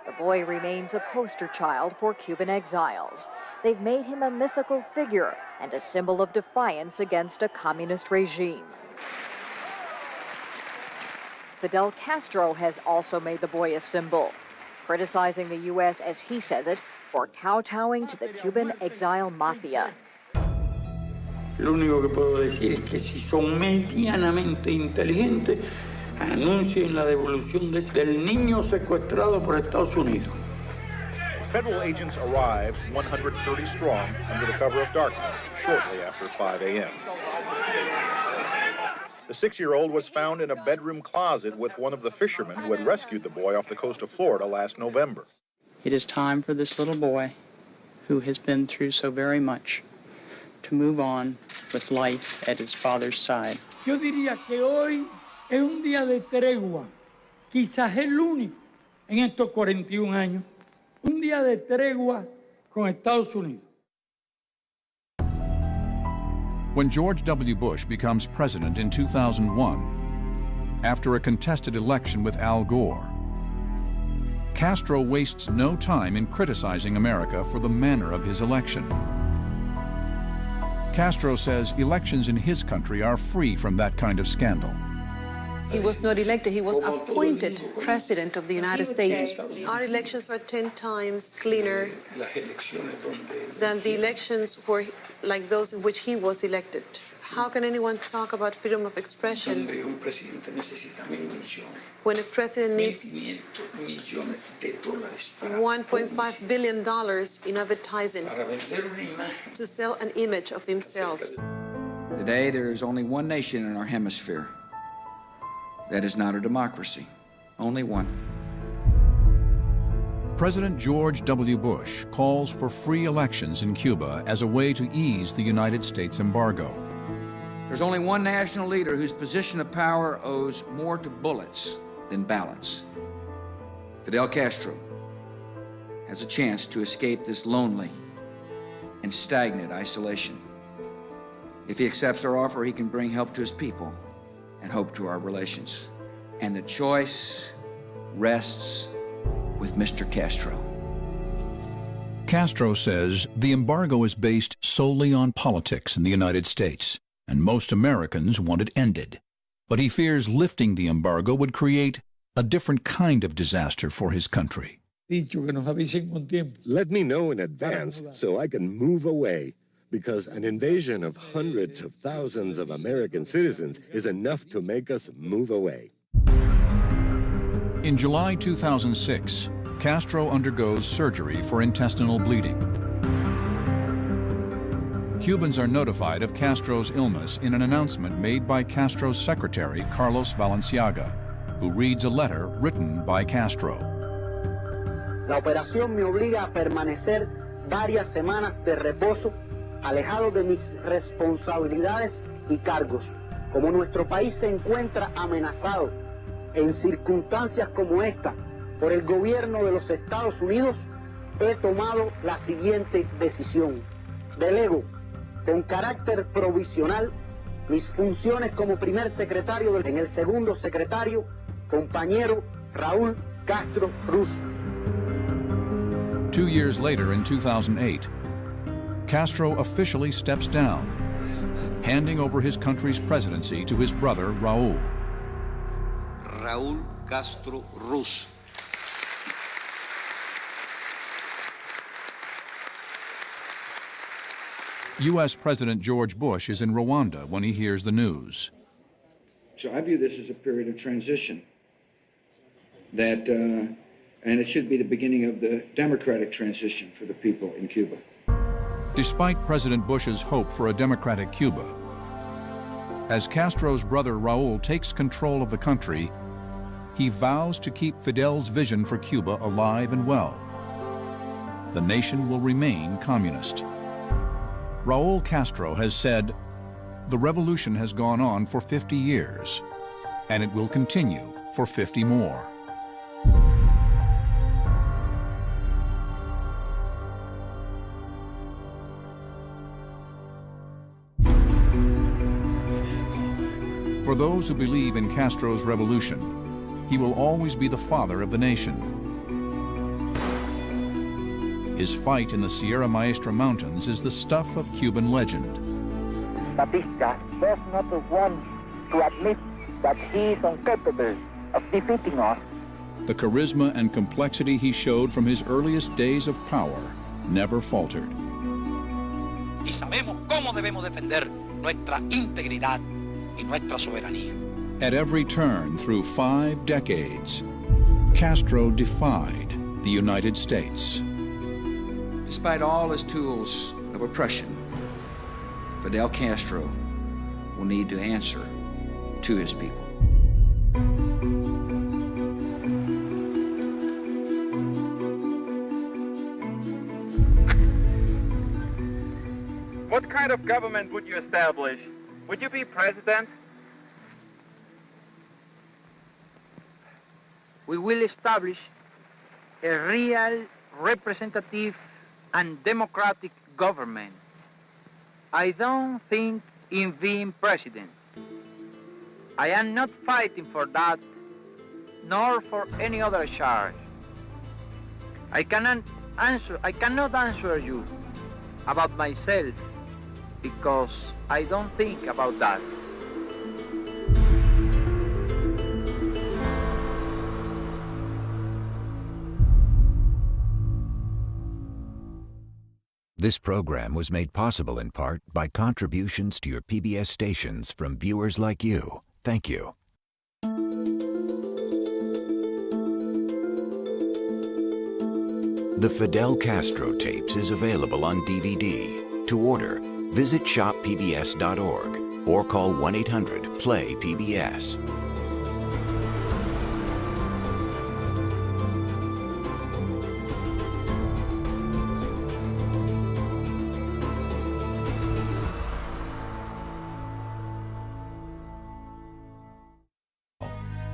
The boy remains a poster child for Cuban exiles. They've made him a mythical figure and a symbol of defiance against a communist regime. Fidel Castro has also made the boy a symbol, criticizing the U.S., as he says it, for kowtowing to the Cuban exile mafia. Lo único que puedo decir es que si son medianamente inteligentes, anuncien la devolución del niño secuestrado por Estados Unidos. Federal agents arrived 130 strong under the cover of darkness shortly after 5 a.m. The 6-year-old was found in a bedroom closet with one of the fishermen who had rescued the boy off the coast of Florida last November. It is time for this little boy, who has been through so very much, to move on with life at his father's side. Yo diría que hoy es un día de tregua, quizás el único en estos 41 años, un día de tregua con Estados Unidos. When George W. Bush becomes president in 2001, after a contested election with Al Gore, Castro wastes no time in criticizing America for the manner of his election. Castro says elections in his country are free from that kind of scandal. He was not elected, he was appointed president of the United States. Our elections are 10 times cleaner than the elections like those in which he was elected. How can anyone talk about freedom of expression when a president needs $1.5 billion in advertising to sell an image of himself? Today, there is only one nation in our hemisphere that is not a democracy. Only one. President George W. Bush calls for free elections in Cuba as a way to ease the United States embargo. There's only one national leader whose position of power owes more to bullets than ballots. Fidel Castro has a chance to escape this lonely and stagnant isolation. If he accepts our offer, he can bring help to his people and hope to our relations. And the choice rests with Mr. Castro. Castro says the embargo is based solely on politics in the United States, and most Americans want it ended. But he fears lifting the embargo would create a different kind of disaster for his country. Let me know in advance so I can move away, because an invasion of hundreds of thousands of American citizens is enough to make us move away. In July 2006, Castro undergoes surgery for intestinal bleeding. Cubans are notified of Castro's illness in an announcement made by Castro's secretary, Carlos Valenciaga, who reads a letter written by Castro. La operación me obliga a permanecer varias semanas de reposo, alejado de mis responsabilidades y cargos. Como nuestro país se encuentra amenazado en circunstancias como esta por el gobierno de los Estados Unidos, he tomado la siguiente decisión. Delego con carácter provisional mis funciones como primer secretario en el segundo secretario, compañero Raúl Castro Ruz. 2 years later, in 2008, Castro officially steps down, handing over his country's presidency to his brother, Raul. Raúl Castro Ruz. U.S. President George Bush is in Rwanda when he hears the news. So I view this as a period of transition, and it should be the beginning of the democratic transition for the people in Cuba. Despite President Bush's hope for a democratic Cuba, as Castro's brother Raul takes control of the country, he vows to keep Fidel's vision for Cuba alive and well. The nation will remain communist. Raul Castro has said, "The revolution has gone on for 50 years, and it will continue for 50 more." For those who believe in Castro's revolution, he will always be the father of the nation. His fight in the Sierra Maestra Mountains is the stuff of Cuban legend. Batista does not want to admit that he is incapable of defeating us. The charisma and complexity he showed from his earliest days of power never faltered. Y sabemos cómo debemos defender nuestra integridad y nuestra soberanía. At every turn through 5 decades, Castro defied the United States. Despite all his tools of oppression, Fidel Castro will need to answer to his people. What kind of government would you establish? Would you be president? We will establish a real representative and democratic government. I don't think in being president. I am not fighting for that, nor for any other charge. I cannot answer you about myself because I don't think about that. This program was made possible in part by contributions to your PBS stations from viewers like you. Thank you. The Fidel Castro tapes is available on DVD. To order, visit shoppbs.org or call 1-800-PLAY-PBS.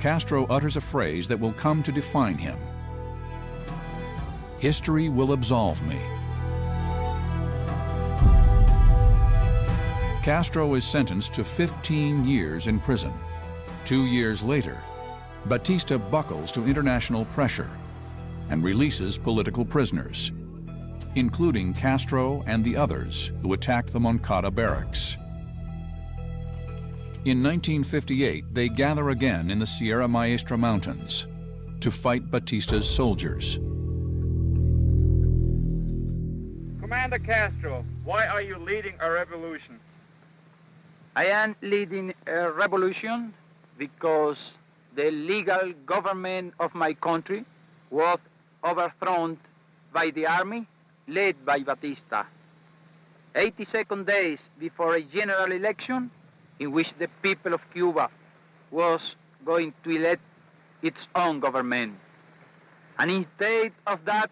Castro utters a phrase that will come to define him. History will absolve me. Castro is sentenced to 15 years in prison. 2 years later, Batista buckles to international pressure and releases political prisoners, including Castro and the others who attacked the Moncada barracks. In 1958, they gather again in the Sierra Maestra Mountains to fight Batista's soldiers. Commander Castro, why are you leading a revolution? I am leading a revolution because the legal government of my country was overthrown by the army led by Batista. 82 days before a general election in which the people of Cuba was going to elect its own government. And instead of that,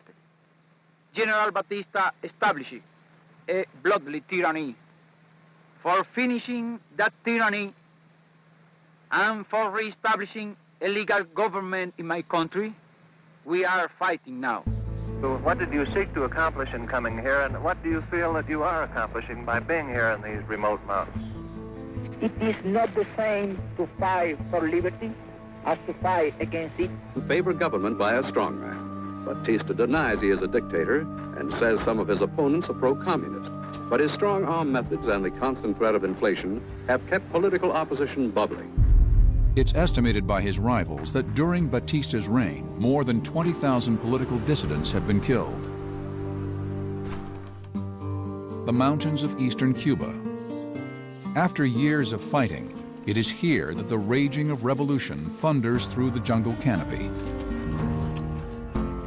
General Batista established a bloody tyranny. For finishing that tyranny and for reestablishing a legal government in my country, we are fighting now. So what did you seek to accomplish in coming here, and what do you feel that you are accomplishing by being here in these remote mountains? It is not the same to fight for liberty as to fight against it. Favor government by a strongman. Batista denies he is a dictator and says some of his opponents are pro-communist. But his strong-arm methods and the constant threat of inflation have kept political opposition bubbling. It's estimated by his rivals that during Batista's reign, more than 20,000 political dissidents have been killed. The mountains of eastern Cuba. After years of fighting, it is here that the raging of revolution thunders through the jungle canopy.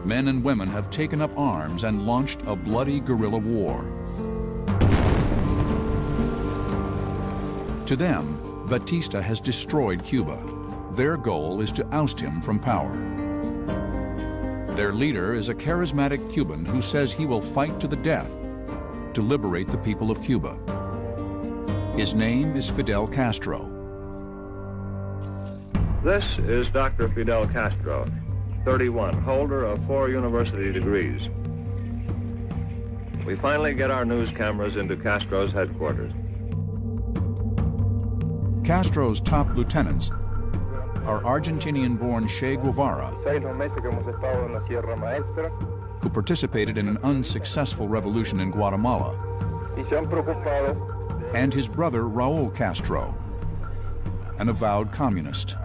Men and women have taken up arms and launched a bloody guerrilla war. To them, Batista has destroyed Cuba. Their goal is to oust him from power. Their leader is a charismatic Cuban who says he will fight to the death to liberate the people of Cuba. His name is Fidel Castro. This is Dr. Fidel Castro, 31, holder of 4 university degrees. We finally get our news cameras into Castro's headquarters. Castro's top lieutenants are Argentinian-born Che Guevara, who participated in an unsuccessful revolution in Guatemala, and his brother Raul Castro, an avowed communist.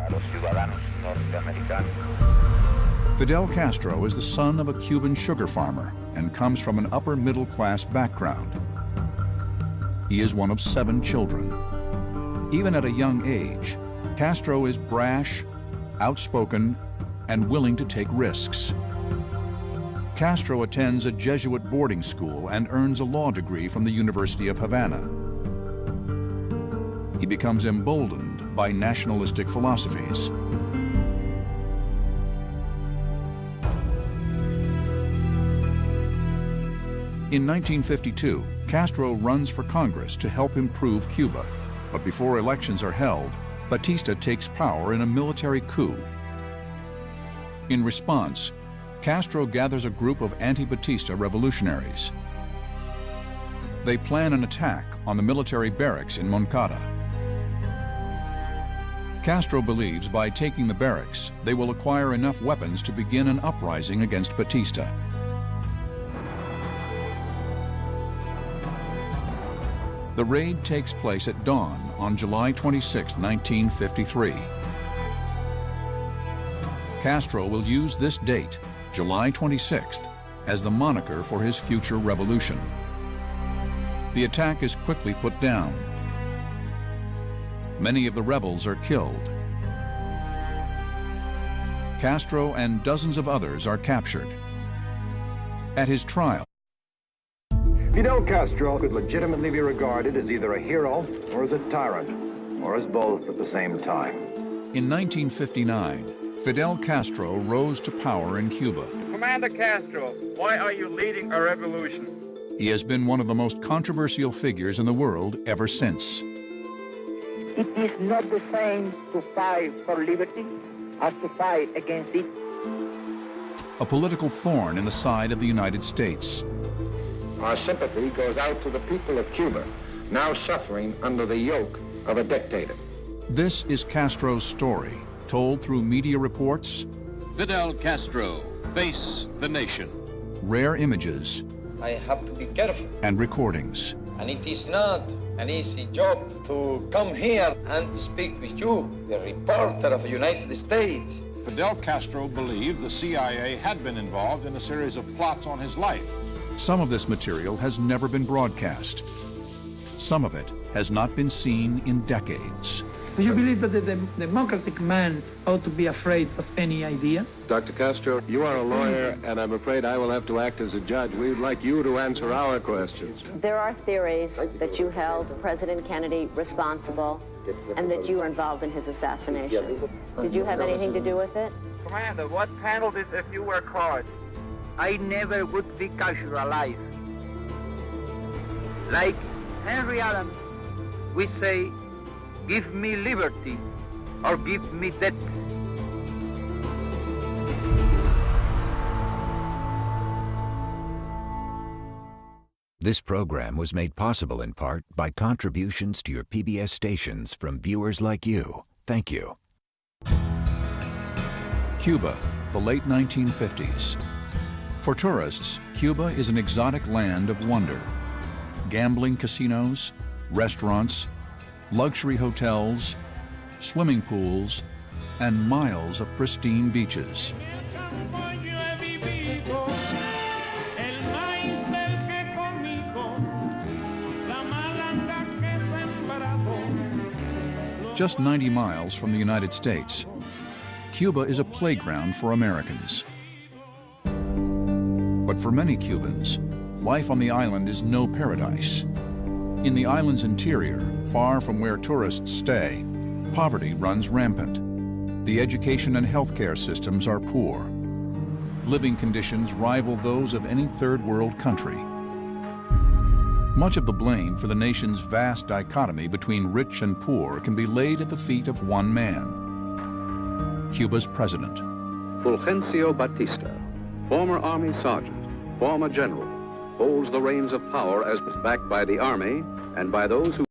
Fidel Castro is the son of a Cuban sugar farmer and comes from an upper-middle-class background. He is one of 7 children. Even at a young age, Castro is brash, outspoken, and willing to take risks. Castro attends a Jesuit boarding school and earns a law degree from the University of Havana. He becomes emboldened by nationalistic philosophies. In 1952, Castro runs for Congress to help improve Cuba. But before elections are held, Batista takes power in a military coup. In response, Castro gathers a group of anti-Batista revolutionaries. They plan an attack on the military barracks in Moncada. Castro believes by taking the barracks, they will acquire enough weapons to begin an uprising against Batista. The raid takes place at dawn on July 26, 1953. Castro will use this date, July 26th, as the moniker for his future revolution. The attack is quickly put down. Many of the rebels are killed. Castro and dozens of others are captured. At his trial, Fidel Castro could legitimately be regarded as either a hero or as a tyrant, or as both at the same time. In 1959, Fidel Castro rose to power in Cuba. Commander Castro, why are you leading a revolution? He has been one of the most controversial figures in the world ever since. It is not the same to fight for liberty has to fight against it. A political thorn in the side of the United States. Our sympathy goes out to the people of Cuba, now suffering under the yoke of a dictator. This is Castro's story, told through media reports, Fidel Castro, face the nation. Rare images, I have to be careful. And recordings. And it is not an easy job to come here and to speak with you, the reporter of the United States. Fidel Castro believed the CIA had been involved in a series of plots on his life. Some of this material has never been broadcast. Some of it has not been seen in decades. Do you believe that the democratic man ought to be afraid of any idea? Dr. Castro, you are a lawyer, and I'm afraid I will have to act as a judge. We would like you to answer our questions. There are theories that you held President Kennedy responsible and that you were involved in his assassination. Did you have anything to do with it? Commander, what penalties if you were caught? I never would be captured alive. Like Henry Adams, we say, give me liberty or give me death. This program was made possible in part by contributions to your PBS stations from viewers like you. Thank you. Cuba, the late 1950s. For tourists, Cuba is an exotic land of wonder. Gambling casinos, restaurants, luxury hotels, swimming pools, and miles of pristine beaches. Just 90 miles from the United States, Cuba is a playground for Americans. But for many Cubans, life on the island is no paradise. In the island's interior, far from where tourists stay, poverty runs rampant. The education and healthcare systems are poor. Living conditions rival those of any third world country. Much of the blame for the nation's vast dichotomy between rich and poor can be laid at the feet of one man, Cuba's president. Fulgencio Batista, former Army sergeant, former general, holds the reins of power as backed by the Army and by those who